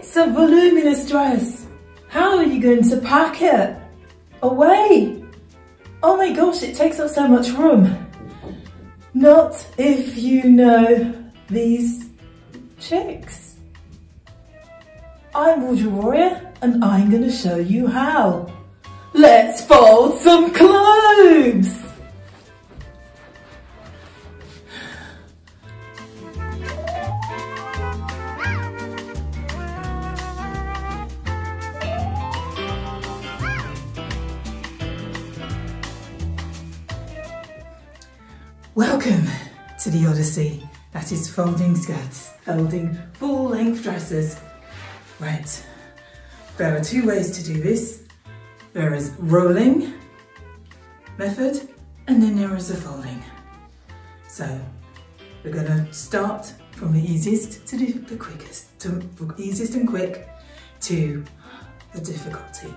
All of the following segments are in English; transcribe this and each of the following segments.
It's a voluminous dress. How are you going to pack it away? Oh my gosh, it takes up so much room. Not if you know these tricks. I'm Wardrobe Warrior and I'm going to show you how. Let's fold some clothes! Welcome to the Odyssey, that is folding skirts, folding full-length dresses. Right, there are two ways to do this. There is rolling method and then there is the folding. So we're going to start from the easiest to the quickest, to easiest and quick to the difficulty.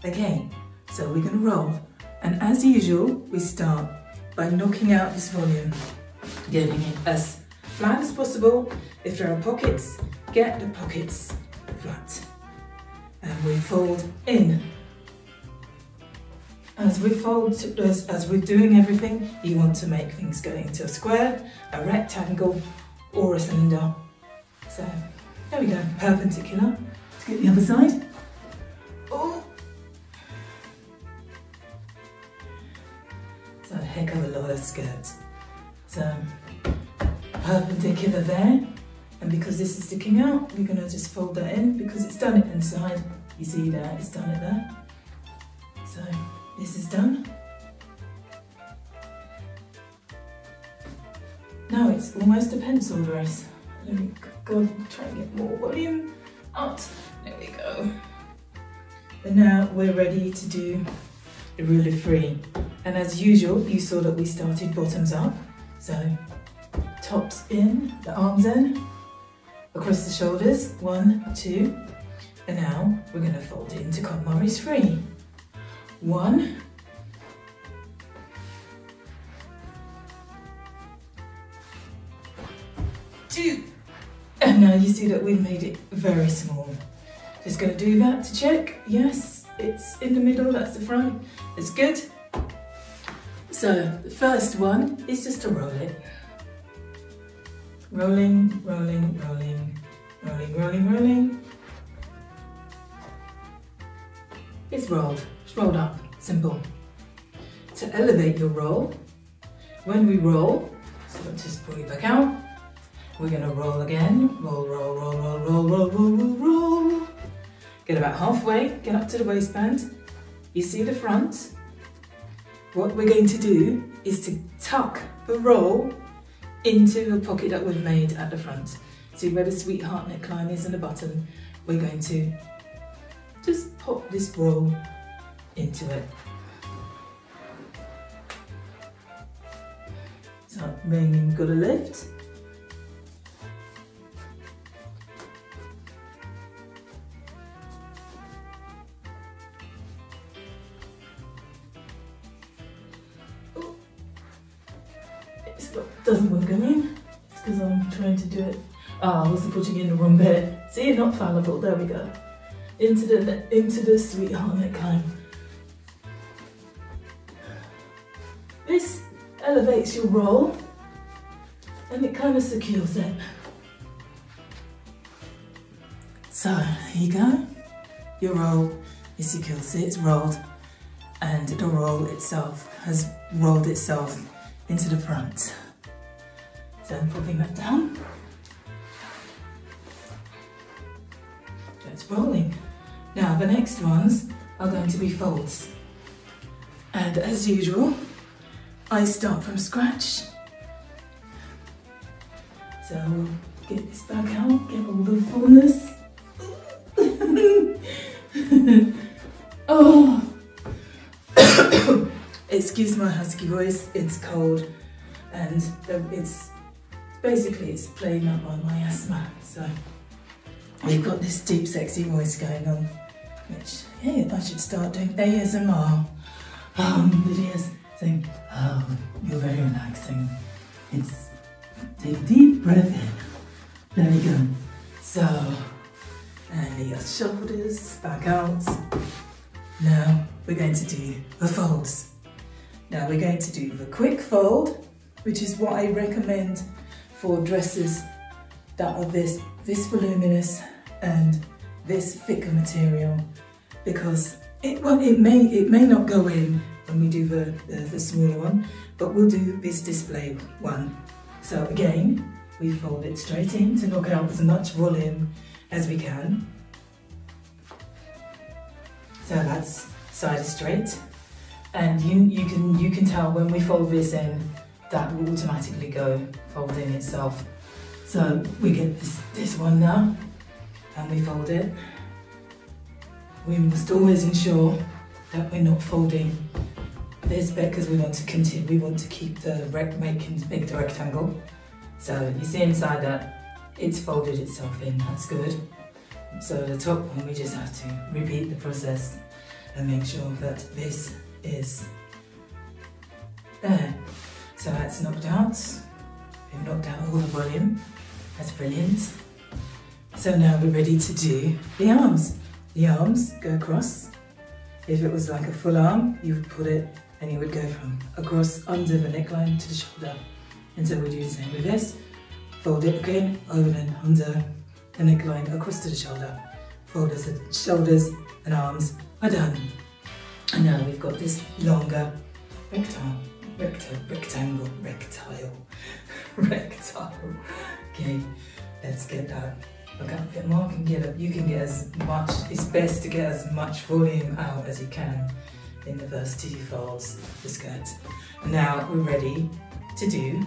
Okay, so we're going to roll, and as usual we start by knocking out this volume, getting it as flat as possible. If there are pockets, get the pockets flat. And we fold in. As we're doing everything, you want to make things go into a square, a rectangle, or a cylinder. So, there we go, perpendicular. Let's get the other side. Oh. A heck of a lot of skirts. So perpendicular there, and because this is sticking out, we're going to just fold that in because it's done it inside. You see there, it's done it there. So this is done. Now it's almost a pencil dress. Let me go try and get more volume out. There we go. And now we're ready to do the rule of three. And as usual, you saw that we started bottoms up. So tops in, the arms in, across the shoulders, 1, 2. And now we're going to fold it into KonMari's 3. 1. 2. And now you see that we've made it very small. Just going to do that to check. Yes, it's in the middle, that's the front. It's good. So the first one is just to roll it. Rolling, rolling, rolling, rolling, rolling, rolling. It's rolled. It's rolled up. Simple. To elevate your roll, when we roll, so let's just pull it back out. We're going to roll again. Roll, roll, roll, roll, roll, roll, roll, roll, roll. Get about halfway. Get up to the waistband. You see the front. What we're going to do is to tuck the roll into the pocket that we've made at the front. See where the sweetheart neckline is in the bottom? We're going to just pop this roll into it. So mainly we've got a lift. Doesn't want to go in. It's because I'm trying to do it. I wasn't putting in the wrong bit. See, not fallible. There we go. Into the sweetheart neckline. This elevates your roll, and it kind of secures it. So there you go. Your roll is secure. See, it's rolled, and the roll itself has rolled itself into the front. So I'm popping that down. So it's rolling. Now the next ones are going to be folds. And as usual, I start from scratch. So we'll get this back out, get all the fullness. Oh! Excuse my husky voice, it's cold. And it's playing up on my asthma, so we've got this deep sexy voice going on, which, yeah, I should start doing ASMR videos saying, oh, you're very relaxing. It's, take a deep breath in. There we go. So And your shoulders back out. Now we're going to do the folds. Now we're going to do the quick fold, which is what I recommend for dresses that are this voluminous and this thicker material, because it may not go in when we do the smaller one, but we'll do this display one. So again, we fold it straight in to knock out as much volume as we can. So that's side straight, and you can tell when we fold this in, that will automatically go fold in itself. So we get this one now, and we fold it. We must always ensure that we're not folding this bit, because we want to continue. We want to keep the make the rectangle. So you see inside that it's folded itself in. That's good. So the top one, we just have to repeat the process and make sure that this is there. So that's knocked out. We've knocked out all the volume. That's brilliant. So now we're ready to do the arms. The arms go across. If it was like a full arm, you would put it and you would go from across under the neckline to the shoulder. And so we do the same with this. Fold it again, over and under the neckline, across to the shoulder. Fold as the shoulders and arms are done. And now we've got this longer rectile. Okay, let's get that. Look at a bit more. You can get as much. It's best to get as much volume out as you can in the first two folds of the skirt. And now we're ready to do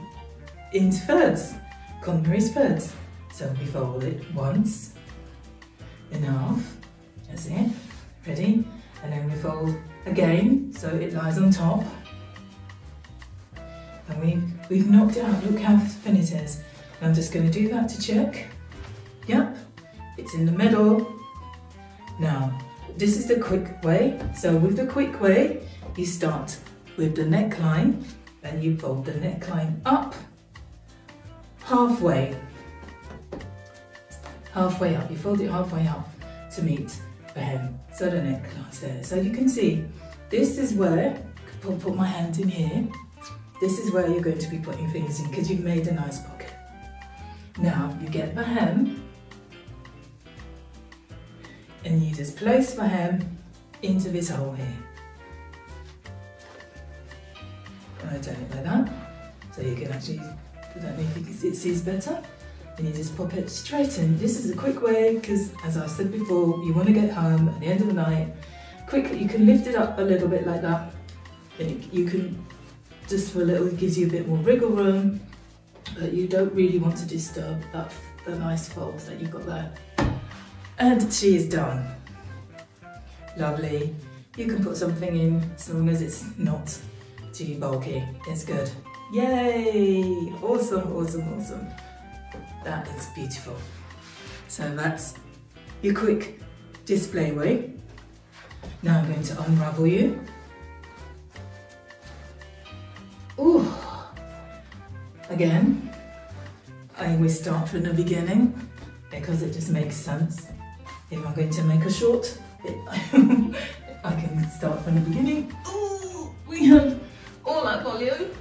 into thirds, contemporary thirds. So we fold it once, in half. That's it. Ready? And then we fold again, so it lies on top. And we've knocked it out. Look how thin it is. I'm just going to do that to check. Yep, it's in the middle. Now, this is the quick way. So with the quick way, you start with the neckline and you fold the neckline up halfway. Halfway up. You fold it halfway up to meet the hem. So the neckline's there. So you can see, this is where, I'll put my hand in here. This is where you're going to be putting things in, because you've made a nice pocket. Now you get the hem and you just place the hem into this hole here. And I turn it like that, so you can actually, I don't know if you can see, it sees better. And you just pop it straight in. This is a quick way, because as I said before, you want to get home at the end of the night. Quickly, you can lift it up a little bit like that. And you can, just for a little, it gives you a bit more wriggle room, but you don't really want to disturb the nice fold that you've got there. And she is done. Lovely. You can put something in as long as it's not too bulky. It's good. Yay! Awesome, awesome, awesome. That is beautiful. So that's your quick display way. Now I'm going to unravel you. Ooh. Again, I always start from the beginning because it just makes sense. If I'm going to make a short, I can start from the beginning. Ooh, we have all that volume.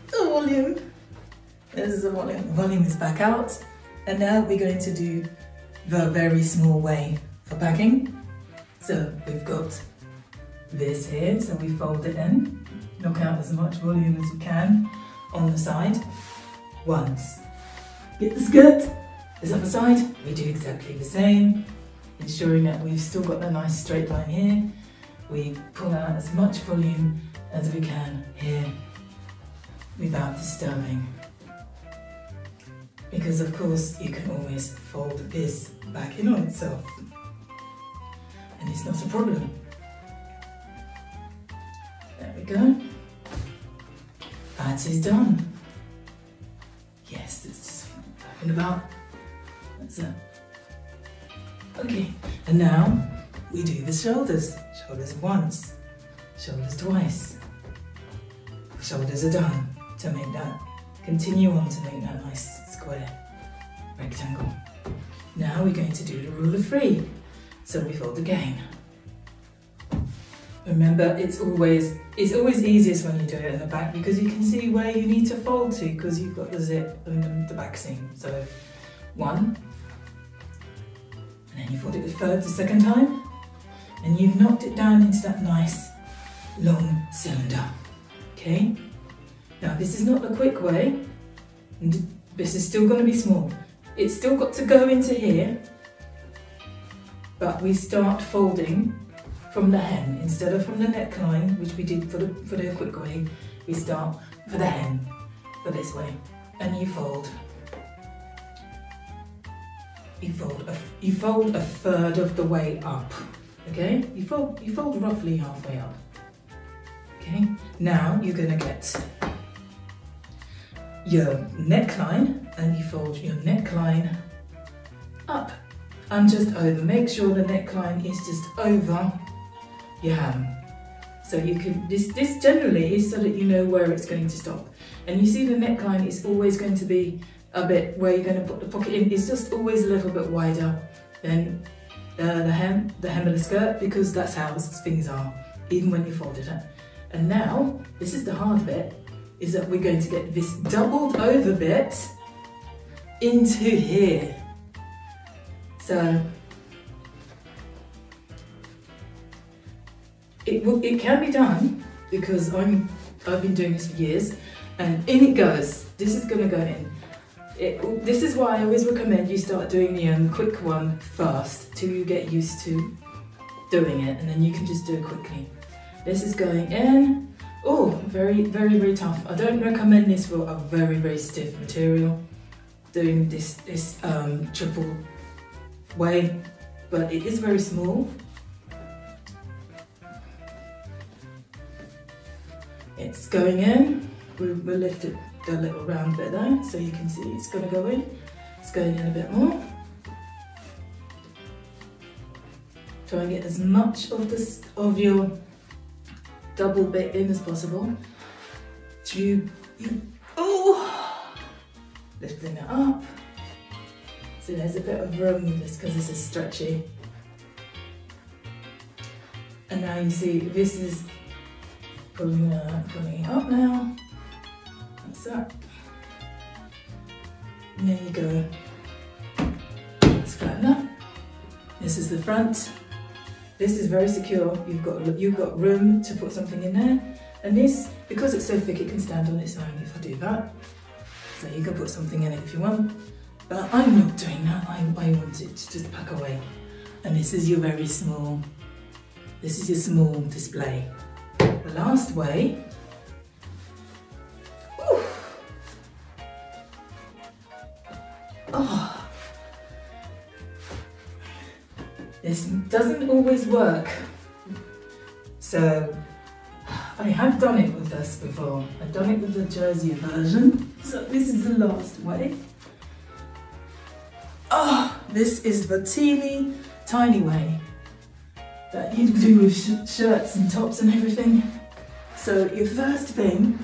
The volume. There's the volume. The volume is back out. And now we're going to do the very small way for packing. So we've got this here, so we fold it in, knock out as much volume as we can on the side once. Get the skirt, this other side, we do exactly the same, ensuring that we've still got the nice straight line here. We pull out as much volume as we can here without disturbing. Because of course you can always fold this back in on itself and it's not a problem. There we go. That is done. Yes, it's just flapping about. That's it. Okay, and now we do the shoulders. Shoulders once, shoulders twice. Shoulders are done to make that, continue on to make that nice square rectangle. Now we're going to do the rule of 3. So we fold again. Remember, it's always easiest when you do it in the back because you can see where you need to fold to because you've got the zip and the back seam. So 1, and then you fold it the second time, and you've knocked it down into that nice long cylinder. Okay? Now this is not the quick way, and this is still going to be small. It's still got to go into here, but we start folding from the hem instead of from the neckline, which we did for the quick way. We start for the hem, for this way, and you fold. You fold a third of the way up. Okay, you fold roughly halfway up. Okay, now you're gonna get your neckline, and you fold your neckline up and just over. Make sure the neckline is just over your hem. So you can, this generally is so that you know where it's going to stop. And you see the neckline is always going to be a bit where you're going to put the pocket in. It's just always a little bit wider than the hem of the skirt, because that's how things are, even when you folded it. And now, this is the hard bit, is that we're going to get this doubled over bit into here. So it can be done because I've been doing this for years, and in it goes. This is going to go in. This is why I always recommend you start doing the quick one first till you get used to doing it, and then you can just do it quickly. This is going in. Oh, very, very, very tough. I don't recommend this for a very, very stiff material, doing this triple way, but it is very small. It's going in. We'll lift it a little round bit there, so you can see it's going to go in. It's going in a bit more. Try and get as much of your double bit in as possible. Lifting it up. So there's a bit of room with this because this is stretchy. And now you see this is pulling it up now. That's that. And there you go. Let's flatten up. This is the front. This is very secure. You've got room to put something in there. And this, because it's so thick, it can stand on its own if I do that. So you can put something in it if you want. But I'm not doing that. I want it to just pack away. And this is your very small. This is your small display. The last way. Oh, this doesn't always work. So I have done it with this before. I've done it with the jersey version. So this is the last way. Oh, this is the teeny tiny way that you do with shirts and tops and everything. So your first thing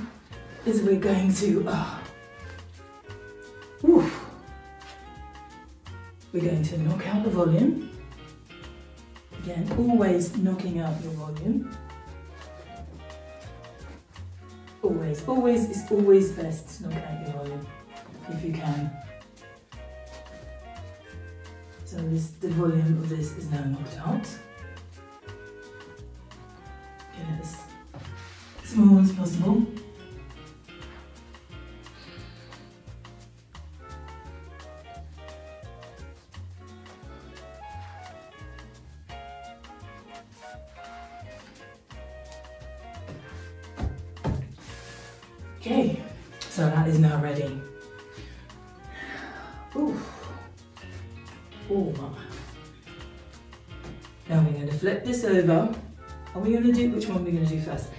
is we're going to, we're going to knock out the volume. Again, always knocking out your volume. Always, it's always best to knock out your volume if you can. So the volume of this is now knocked out. Get it as small as possible. Okay, so that is now ready. Ooh. Ooh. Now we're going to flip this over. Are we going to do, which one are we going to do first?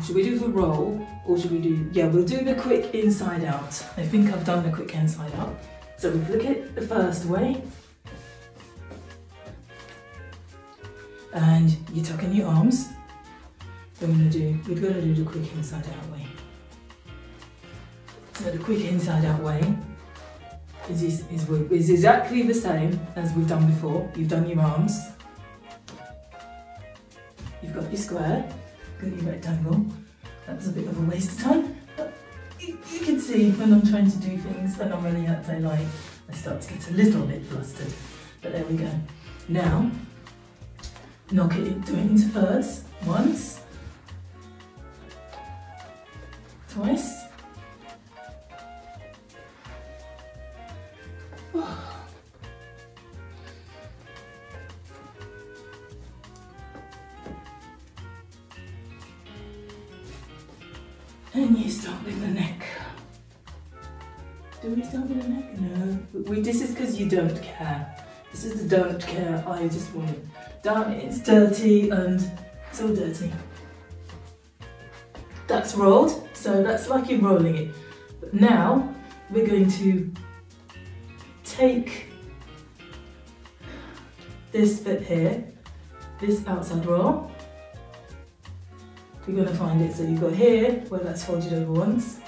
Should we do the roll, or should we do, yeah, we'll do the quick inside out. I think I've done the quick inside out. So we flick it the first way. And you tuck in your arms. We're going to do the quick inside out way. So the quick inside out way is exactly the same as we've done before. You've done your arms, you've got your square, got your rectangle. That was a bit of a waste of time, but you can see when I'm trying to do things and I'm running out of daylight, I start to get a little bit flustered. But there we go. Now, do it into thirds. Once, twice. And you start with the neck. Do we start with the neck? No. This is because you don't care. This is the don't care. I just want it done. It's dirty and it's all dirty. That's rolled, so that's like you're rolling it. But now we're going to take this bit here, this outside roll. You're going to find it, so you've got here where that's folded over once,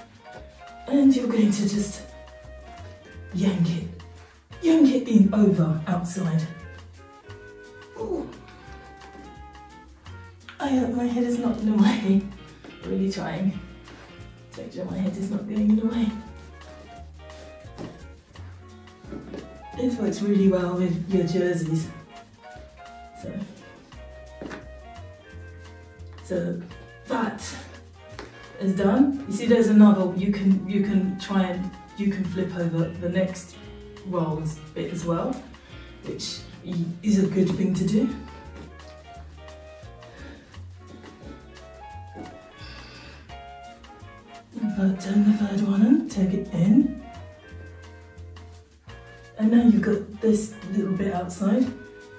and you're going to just yank it in over outside. Ooh. I hope my head is not in the way. Really trying to make sure my head is not going in the way. This works really well with your jerseys. So that is done. You see, there's another. You can try and flip over the next rolls bit as well, which is a good thing to do. Turn the third one and take it in. And now you've got this little bit outside,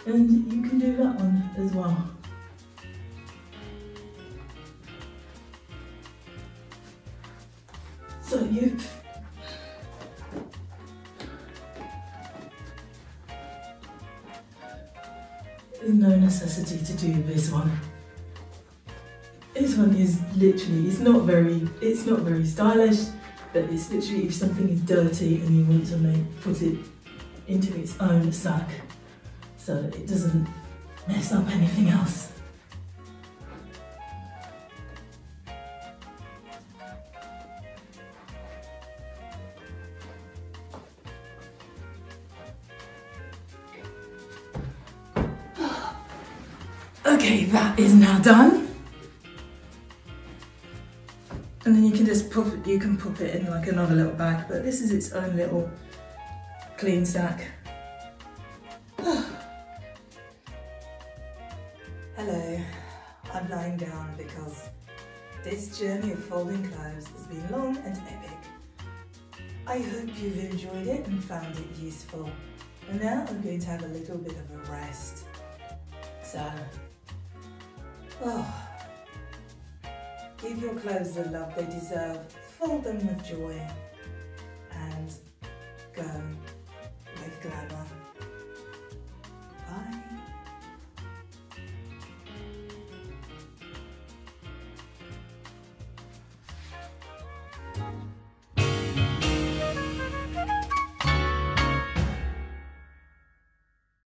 and you can do that one as well. So there's no necessity to do this one. This one is literally, it's not very stylish, but it's literally if something is dirty and you want to put it into its own sack so that it doesn't mess up anything else. Okay, that is now done. And then you can just pop it in like another little bag, but this is its own little clean sack. Hello, I'm lying down because this journey of folding clothes has been long and epic. I hope you've enjoyed it and found it useful. And now I'm going to have a little bit of a rest. So, give your clothes the love they deserve, fold them with joy, and go with glamour. Bye.